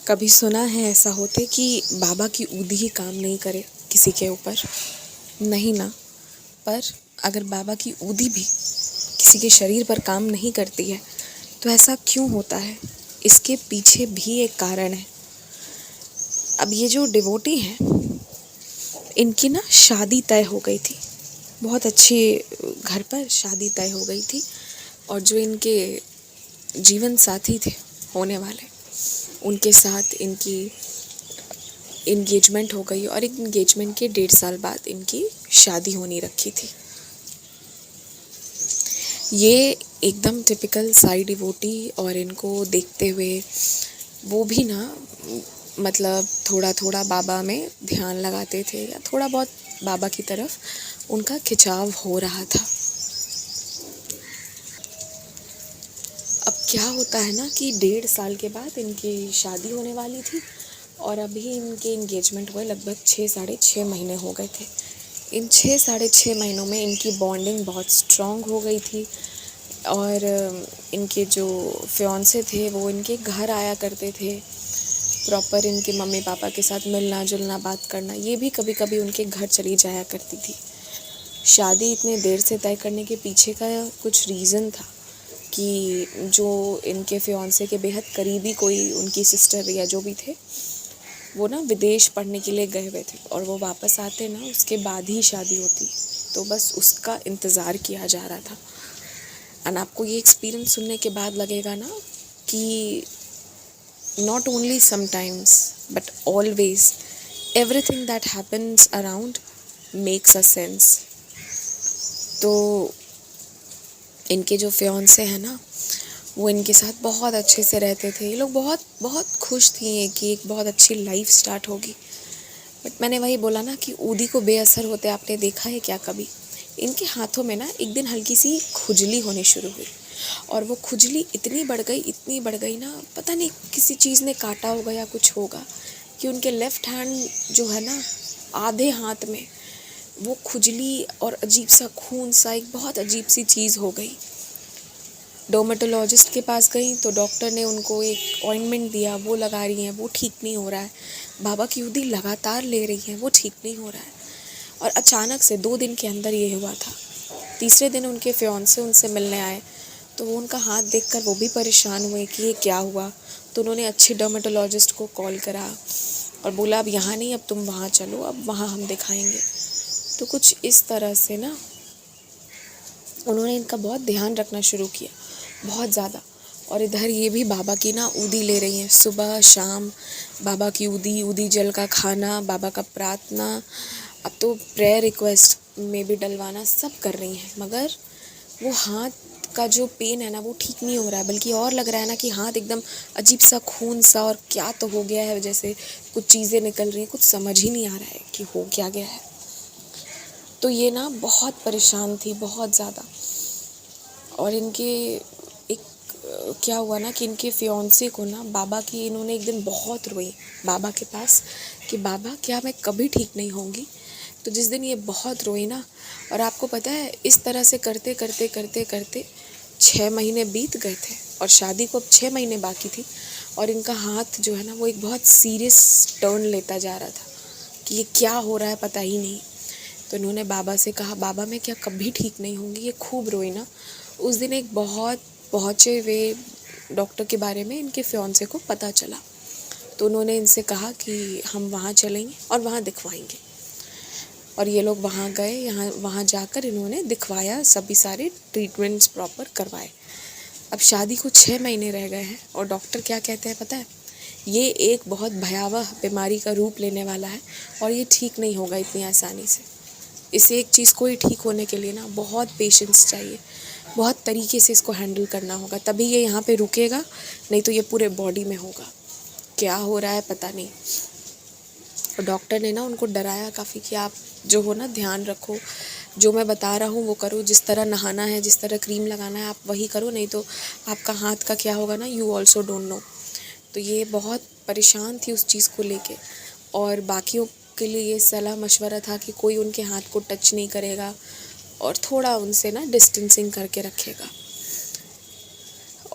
कभी सुना है ऐसा होते कि बाबा की ऊदी ही काम नहीं करे किसी के ऊपर? नहीं ना। पर अगर बाबा की ऊदी भी किसी के शरीर पर काम नहीं करती है तो ऐसा क्यों होता है? इसके पीछे भी एक कारण है। अब ये जो डिवोटी हैं, इनकी ना शादी तय हो गई थी। बहुत अच्छे घर पर शादी तय हो गई थी और जो इनके जीवन साथी थे होने वाले, उनके साथ इनकी इंगेजमेंट हो गई और इंगेजमेंट के 1.5 साल बाद इनकी शादी होनी रखी थी। ये एकदम टिपिकल साई डिवोटी और इनको देखते हुए वो भी ना मतलब थोड़ा थोड़ा बाबा में ध्यान लगाते थे या थोड़ा बहुत बाबा की तरफ उनका खिंचाव हो रहा था। अब क्या होता है ना कि 1.5 साल के बाद इनकी शादी होने वाली थी और अभी इनके इंगेजमेंट हुए लगभग 6-6.5 महीने हो गए थे। इन 6-6.5 महीनों में इनकी बॉन्डिंग बहुत स्ट्रॉन्ग हो गई थी और इनके जो फियांसे थे वो इनके घर आया करते थे। प्रॉपर इनके मम्मी पापा के साथ मिलना जुलना बात करना, ये भी कभी कभी उनके घर चली जाया करती थी। शादी इतने देर से तय करने के पीछे का कुछ रीज़न था कि जो इनके फियांसे के बेहद करीबी कोई उनकी सिस्टर या जो भी थे वो ना विदेश पढ़ने के लिए गए हुए थे और वो वापस आते ना उसके बाद ही शादी होती, तो बस उसका इंतज़ार किया जा रहा था। एंड आपको ये एक्सपीरियंस सुनने के बाद लगेगा ना कि not only sometimes but always everything that happens around makes a sense। तो इनके जो फियांसे हैं ना वो इनके साथ बहुत अच्छे से रहते थे। ये लोग बहुत बहुत खुश थी कि एक बहुत अच्छी लाइफ स्टार्ट होगी। बट मैंने वही बोला ना कि ऊदी को बेअसर होते आपने देखा है क्या कभी? इनके हाथों में ना एक दिन हल्की सी खुजली होनी शुरू हुई और वो खुजली इतनी बढ़ गई ना, पता नहीं किसी चीज़ ने काटा होगा या कुछ होगा कि उनके लेफ़्ट हैंड जो है ना आधे हाथ में वो खुजली और अजीब सा खून सा एक बहुत अजीब सी चीज़ हो गई। डर्मेटोलॉजिस्ट के पास गई तो डॉक्टर ने उनको एक ऑइंटमेंट दिया, वो लगा रही हैं, वो ठीक नहीं हो रहा है। बाबा की ऊदी लगातार ले रही हैं, वो ठीक नहीं हो रहा है। और अचानक से 2 दिन के अंदर ये हुआ था। तीसरे दिन उनके फियांसे उनसे मिलने आए तो वो उनका हाथ देखकर वो भी परेशान हुए कि ये क्या हुआ। तो उन्होंने अच्छे डर्मेटोलॉजिस्ट को कॉल करा और बोला अब यहाँ नहीं, अब तुम वहाँ चलो, अब वहाँ हम दिखाएंगे। तो कुछ इस तरह से ना उन्होंने इनका बहुत ध्यान रखना शुरू किया, बहुत ज़्यादा। और इधर ये भी बाबा की ना ऊदी ले रही हैं, सुबह शाम बाबा की ऊदी जल का खाना, बाबा का प्रार्थना, अब तो प्रेयर रिक्वेस्ट में भी डलवाना, सब कर रही हैं। मगर वो हाथ का जो पेन है ना वो ठीक नहीं हो रहा है, बल्कि और लग रहा है ना कि हाथ एकदम अजीब सा खून सा और क्या तो हो गया है, जैसे कुछ चीज़ें निकल रही हैं, कुछ समझ ही नहीं आ रहा है कि हो क्या गया है। तो ये ना बहुत परेशान थी, बहुत ज़्यादा। और इनके एक क्या हुआ ना कि इनके फियांसे को ना बाबा की इन्होंने एक दिन बहुत रोई बाबा के पास कि बाबा क्या मैं कभी ठीक नहीं होंगी? तो जिस दिन ये बहुत रोई ना, और आपको पता है इस तरह से करते करते करते करते 6 महीने बीत गए थे और शादी को अब 6 महीने बाकी थी और इनका हाथ जो है ना वो एक बहुत सीरियस टर्न लेता जा रहा था कि ये क्या हो रहा है पता ही नहीं। तो इन्होंने बाबा से कहा बाबा मैं क्या कभी ठीक नहीं होंगी? ये खूब रोई ना। उस दिन एक बहुत पहुँचे हुए डॉक्टर के बारे में इनके फियांसे को पता चला, तो उन्होंने इनसे कहा कि हम वहाँ चलेंगे और वहाँ दिखवाएंगे। और ये लोग वहाँ गए, वहाँ जाकर इन्होंने दिखवाया, सभी सारे ट्रीटमेंट्स प्रॉपर करवाए। अब शादी को 6 महीने रह गए हैं और डॉक्टर क्या कहते हैं पता है? ये एक बहुत भयावह बीमारी का रूप लेने वाला है और ये ठीक नहीं होगा इतनी आसानी से। इसे एक चीज़ को ही ठीक होने के लिए ना बहुत पेशेंस चाहिए, बहुत तरीके से इसको हैंडल करना होगा, तभी ये यहाँ पे रुकेगा, नहीं तो ये पूरे बॉडी में होगा। क्या हो रहा है पता नहीं। और डॉक्टर ने ना उनको डराया काफ़ी कि आप जो हो ना ध्यान रखो, जो मैं बता रहा हूँ वो करो, जिस तरह नहाना है, जिस तरह क्रीम लगाना है आप वही करो, नहीं तो आपका हाथ का क्या होगा ना यू ऑल्सो डोंट नो। तो ये बहुत परेशान थी उस चीज़ को लेके और बाकियों के लिए ये सलाह मशवरा था कि कोई उनके हाथ को टच नहीं करेगा और थोड़ा उनसे ना डिस्टेंसिंग करके रखेगा।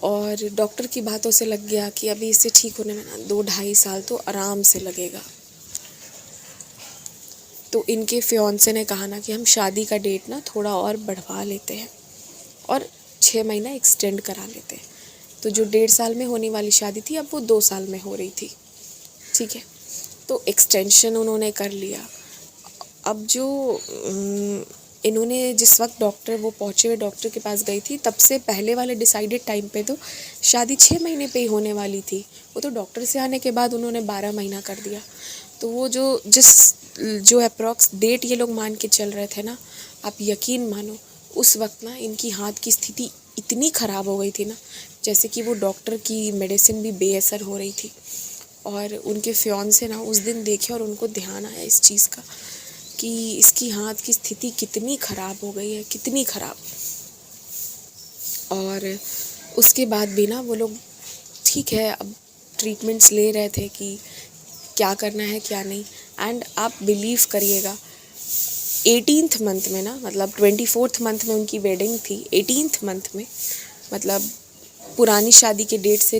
और डॉक्टर की बातों से लग गया कि अभी इससे ठीक होने में ना 2-2.5 साल तो आराम से लगेगा। तो इनके फियांसे ने कहा ना कि हम शादी का डेट ना थोड़ा और बढ़वा लेते हैं और 6 महीना एक्सटेंड करा लेते हैं। तो जो 1.5 साल में होने वाली शादी थी अब वो 2 साल में हो रही थी, ठीक है। तो एक्सटेंशन उन्होंने कर लिया। अब जो इन्होंने जिस वक्त वो पहुँचे हुए डॉक्टर के पास गई थी, तब से पहले वाले डिसाइडेड टाइम पे तो शादी 6 महीने पे ही होने वाली थी। वो तो डॉक्टर से आने के बाद उन्होंने 12 महीना कर दिया। तो वो जो अप्रॉक्स डेट ये लोग मान के चल रहे थे ना, आप यकीन मानो उस वक्त ना इनकी हाथ की स्थिति इतनी ख़राब हो गई थी ना, जैसे कि वो डॉक्टर की मेडिसिन भी बेअसर हो रही थी। और उनके फियांसे ना उस दिन देखे और उनको ध्यान आया इस चीज़ का कि इसकी हाथ की स्थिति कितनी ख़राब हो गई है, कितनी ख़राब। और उसके बाद भी ना वो लोग ठीक है, अब ट्रीटमेंट्स ले रहे थे कि क्या करना है क्या नहीं। एंड आप बिलीव करिएगा 18th मंथ में ना, मतलब 24th मंथ में उनकी वेडिंग थी, 18th मंथ में मतलब पुरानी शादी के डेट से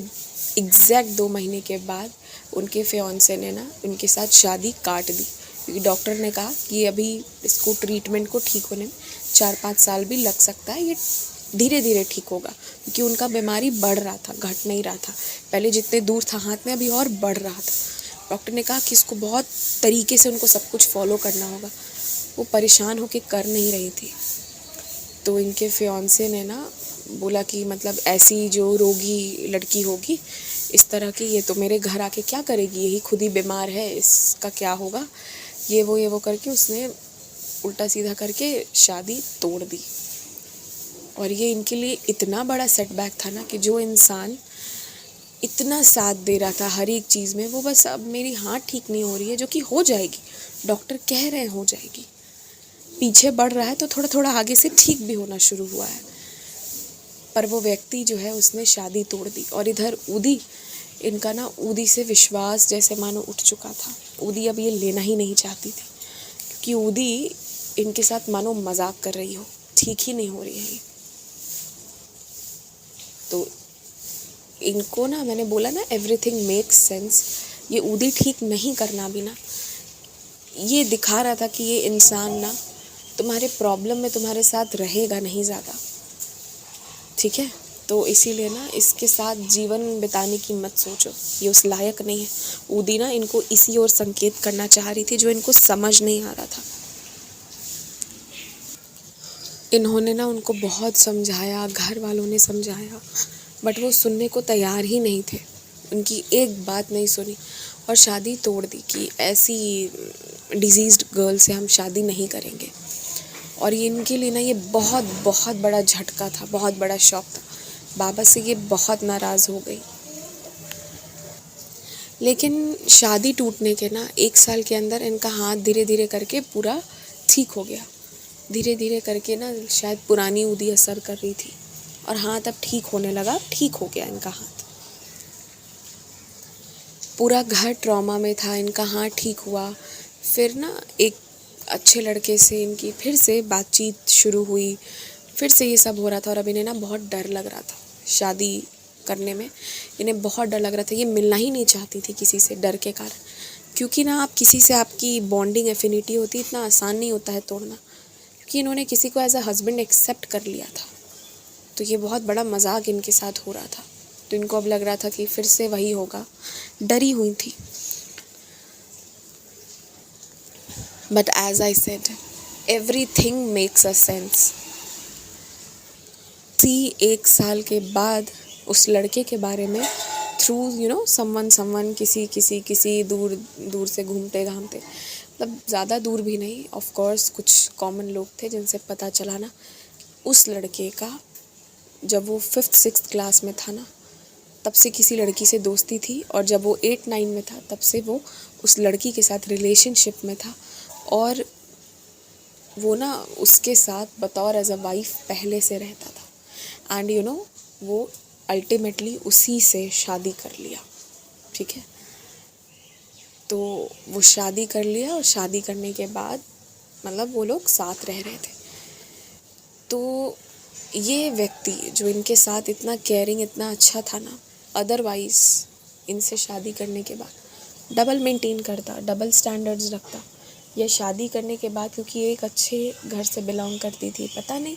एग्जैक्ट 2 महीने के बाद उनके फियांसे ने ना उनके साथ शादी काट दी, क्योंकि डॉक्टर ने कहा कि अभी इसको ट्रीटमेंट को ठीक होने में 4-5 साल भी लग सकता है, ये धीरे धीरे ठीक होगा, क्योंकि उनका बीमारी बढ़ रहा था, घट नहीं रहा था। पहले जितने दूर था हाथ में, अभी और बढ़ रहा था। डॉक्टर ने कहा कि इसको बहुत तरीके से उनको सब कुछ फॉलो करना होगा। वो परेशान होकर कर नहीं रही थी। तो इनके फियांसे ने ना बोला कि मतलब ऐसी जो रोगी लड़की होगी इस तरह की, ये तो मेरे घर आके क्या करेगी, यही खुद ही बीमार है, इसका क्या होगा, ये वो करके उसने उल्टा सीधा करके शादी तोड़ दी। और ये इनके लिए इतना बड़ा सेटबैक था ना कि जो इंसान इतना साथ दे रहा था हर एक चीज़ में, वो बस अब मेरी हाथ ठीक नहीं हो रही है, जो कि हो जाएगी, डॉक्टर कह रहे हैं हो जाएगी, पीछे बढ़ रहा है तो थोड़ा थोड़ा आगे से ठीक भी होना शुरू हुआ है, पर वो व्यक्ति जो है उसने शादी तोड़ दी। और इधर ऊदी, इनका ना ऊदी से विश्वास जैसे मानो उठ चुका था। ऊदी अब ये लेना ही नहीं चाहती थी, क्योंकि ऊदी इनके साथ मानो मजाक कर रही हो, ठीक ही नहीं हो रही है ये। तो इनको ना, मैंने बोला ना एवरीथिंग मेक्स सेंस, ये ऊदी ठीक नहीं करना भी ना, ये दिखा रहा था कि ये इंसान ना तुम्हारे प्रॉब्लम में तुम्हारे साथ रहेगा नहीं ज़्यादा, ठीक है। तो इसीलिए ना इसके साथ जीवन बिताने की मत सोचो, ये उस लायक नहीं है। ऊदी ना इनको इसी ओर संकेत करना चाह रही थी जो इनको समझ नहीं आ रहा था। इन्होंने ना उनको बहुत समझाया, घर वालों ने समझाया, बट वो सुनने को तैयार ही नहीं थे, उनकी एक बात नहीं सुनी और शादी तोड़ दी कि ऐसी डिजीज्ड गर्ल से हम शादी नहीं करेंगे। और ये इनके लिए ना ये बहुत बहुत बड़ा झटका था, बहुत बड़ा शॉक था। बाबा से ये बहुत नाराज़ हो गई। लेकिन शादी टूटने के ना 1 साल के अंदर इनका हाथ धीरे धीरे करके पूरा ठीक हो गया। धीरे धीरे करके ना शायद पुरानी ऊदी असर कर रही थी और हाथ अब ठीक होने लगा, ठीक हो गया इनका हाथ। पूरा घर ट्रॉमा में था, इनका हाथ ठीक हुआ। फिर ना एक अच्छे लड़के से इनकी फिर से बातचीत शुरू हुई, फिर से ये सब हो रहा था। और अब इन्हें ना बहुत डर लग रहा था शादी करने में, इन्हें बहुत डर लग रहा था। ये मिलना ही नहीं चाहती थी किसी से, डर के कारण, क्योंकि ना आप किसी से आपकी बॉन्डिंग एफिनिटी होती, इतना आसान नहीं होता है तोड़ना, क्योंकि इन्होंने किसी को एज अ हस्बैंड एक्सेप्ट कर लिया था। तो ये बहुत बड़ा मजाक इनके साथ हो रहा था। तो इनको अब लग रहा था कि फिर से वही होगा, डरी हुई थी। But as I said, everything makes a sense. 1 साल के बाद उस लड़के के बारे में थ्रू समवन किसी दूर दूर से घूमते घामते, मतलब ज़्यादा दूर भी नहीं, ऑफ कोर्स कुछ कॉमन लोग थे जिनसे पता चला ना उस लड़के का, जब वो 5th-6th क्लास में था ना तब से किसी लड़की से दोस्ती थी, और जब वो 8-9 में था तब से वो उस लड़की के साथ रिलेशनशिप में था, और वो ना उसके साथ बतौर एज अ वाइफ पहले से रहता था। एंड वो अल्टीमेटली उसी से शादी कर लिया, ठीक है। तो वो शादी कर लिया और शादी करने के बाद मतलब वो लोग साथ रह रहे थे। तो ये व्यक्ति जो इनके साथ इतना केयरिंग, इतना अच्छा था ना, अदरवाइज इनसे शादी करने के बाद डबल मेंटेन करता, डबल स्टैंडर्ड्स रखता। या शादी करने के बाद, क्योंकि ये एक अच्छे घर से बिलोंग करती थी, पता नहीं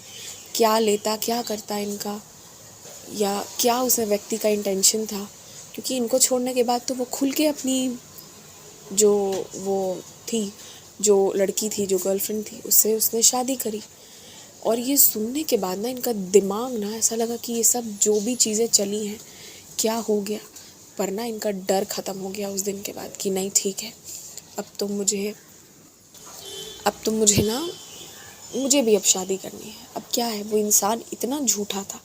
क्या लेता, क्या करता इनका, या क्या उस व्यक्ति का इंटेंशन था, क्योंकि इनको छोड़ने के बाद तो वो खुल के अपनी जो वो थी, जो लड़की थी, जो गर्लफ्रेंड थी, उससे उसने शादी करी। और ये सुनने के बाद ना इनका दिमाग ना ऐसा लगा कि ये सब जो भी चीज़ें चली हैं क्या हो गया, पर ना इनका डर ख़त्म हो गया उस दिन के बाद कि नहीं ठीक है, अब तो मुझे ना, मुझे भी अब शादी करनी है। अब क्या है, वो इंसान इतना झूठा था।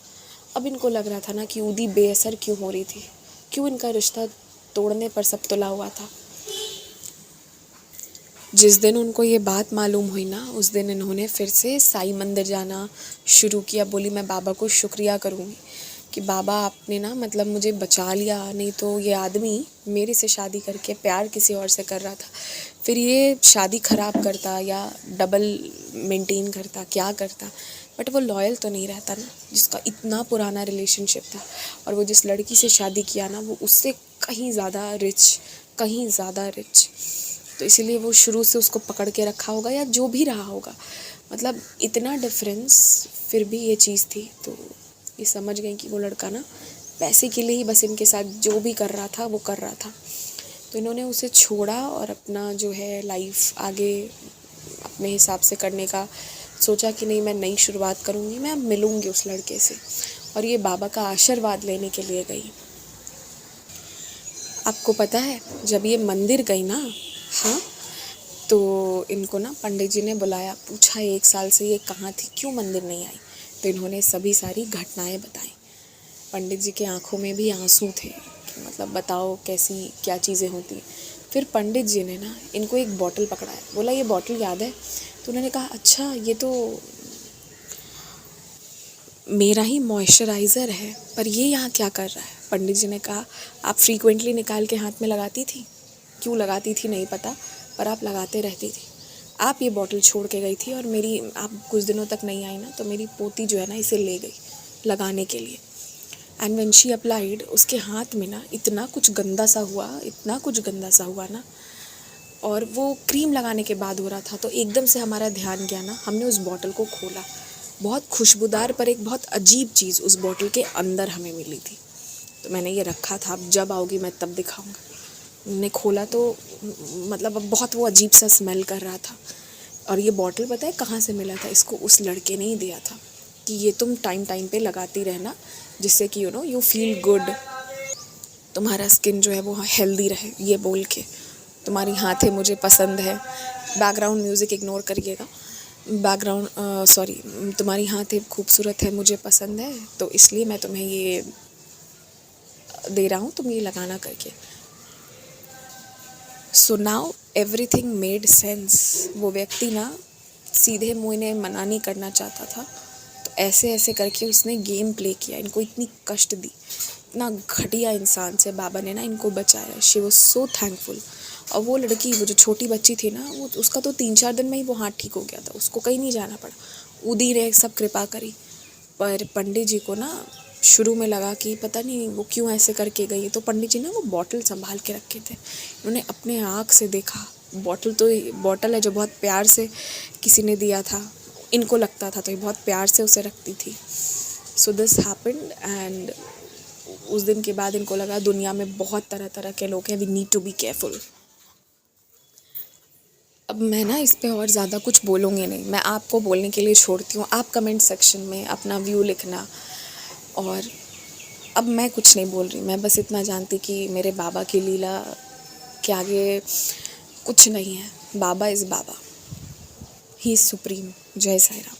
अब इनको लग रहा था ना कि ऊदी बेअसर क्यों हो रही थी, क्यों इनका रिश्ता तोड़ने पर सब तुला हुआ था। जिस दिन उनको ये बात मालूम हुई ना, उस दिन इन्होंने फिर से साईं मंदिर जाना शुरू किया। बोली मैं बाबा को शुक्रिया करूँगी कि बाबा आपने ना मतलब मुझे बचा लिया, नहीं तो ये आदमी मेरे से शादी करके प्यार किसी और से कर रहा था, फिर ये शादी ख़राब करता या डबल मेंटेन करता, क्या करता, बट वो लॉयल तो नहीं रहता ना, जिसका इतना पुराना रिलेशनशिप था। और वो जिस लड़की से शादी किया ना, वो उससे कहीं ज़्यादा रिच, तो इसीलिए वो शुरू से उसको पकड़ के रखा होगा या जो भी रहा होगा, मतलब इतना डिफरेंस फिर भी ये चीज़ थी। तो ये समझ गई कि वो लड़का ना पैसे के लिए ही बस इनके साथ जो भी कर रहा था वो कर रहा था। तो इन्होंने उसे छोड़ा और अपना जो है लाइफ आगे अपने हिसाब से करने का सोचा कि नहीं, मैं नई शुरुआत करूँगी, मैं मिलूँगी उस लड़के से। और ये बाबा का आशीर्वाद लेने के लिए गई। आपको पता है, जब ये मंदिर गई ना, हाँ, तो इनको ना पंडित जी ने बुलाया, पूछा 1 साल से ये कहाँ थी, क्यों मंदिर नहीं आई। तो इन्होंने सभी सारी घटनाएं बताई। पंडित जी के आंखों में भी आंसू थे कि मतलब बताओ कैसी क्या चीज़ें होती। फिर पंडित जी ने ना इनको एक बॉटल पकड़ाया, बोला ये बॉटल याद है। तो उन्होंने कहा अच्छा, ये तो मेरा ही मॉइस्चराइज़र है, पर ये यहाँ क्या कर रहा है। पंडित जी ने कहा आप फ्रीक्वेंटली निकाल के हाथ में लगाती थी, क्यों लगाती थी नहीं पता, पर आप लगाते रहती थी। आप ये बॉटल छोड़ के गई थी और मेरी, आप कुछ दिनों तक नहीं आई ना, तो मेरी पोती जो है ना इसे ले गई लगाने के लिए। एंड व्हेन शी अप्लाइड, उसके हाथ में ना इतना कुछ गंदा सा हुआ ना, और वो क्रीम लगाने के बाद हो रहा था। तो एकदम से हमारा ध्यान गया ना, हमने उस बॉटल को खोला। बहुत खुशबूदार पर एक बहुत अजीब चीज़ उस बॉटल के अंदर हमें मिली थी। तो मैंने ये रखा था, अब जब आओगी मैं तब दिखाऊंगा। मैंने खोला तो मतलब अब बहुत वो अजीब सा स्मेल कर रहा था। और ये बॉटल पता है कहाँ से मिला था, इसको उस लड़के ने ही दिया था कि ये तुम टाइम टाइम पे लगाती रहना, जिससे कि यू फील गुड, तुम्हारा स्किन जो है वो हेल्दी रहे, ये बोल के। तुम्हारी हाथें मुझे पसंद है, बैकग्राउंड म्यूज़िक इग्नोर करिएगा, तुम्हारी हाथें खूबसूरत है, मुझे पसंद है, तो इसलिए मैं तुम्हें ये दे रहा हूँ, तुम ये लगाना करके। So now everything made sense. वो व्यक्ति ना सीधे मुँह इन्हें मना नहीं करना चाहता था, तो ऐसे ऐसे करके उसने गेम प्ले किया, इनको इतनी कष्ट दी। इतना घटिया इंसान से बाबा ने ना इनको बचाया। She was so thankful. और वो लड़की, वो जो छोटी बच्ची थी ना, वो उसका तो 3-4 दिन में ही वो हाथ ठीक हो गया था, उसको कहीं नहीं जाना पड़ा। उदी ने सब कृपा करी। पर पंडित जी को ना शुरू में लगा कि पता नहीं वो क्यों ऐसे करके गई। तो पंडित जी ने वो बॉटल संभाल के रखे थे। उन्होंने अपने आँख से देखा, बॉटल है जो बहुत प्यार से किसी ने दिया था, इनको लगता था, तो ये बहुत प्यार से उसे रखती थी। सो दिस हैपेंड एंड उस दिन के बाद इनको लगा दुनिया में बहुत तरह तरह के लोग हैं, we need to be careful. अब मैं ना इस पे और ज़्यादा कुछ बोलूँगी नहीं, मैं आपको बोलने के लिए छोड़ती हूँ। आप कमेंट सेक्शन में अपना व्यू लिखना। और अब मैं कुछ नहीं बोल रही, मैं बस इतना जानती कि मेरे बाबा की लीला के आगे कुछ नहीं है। Baba is Baba, he is supreme. जय साईं राम।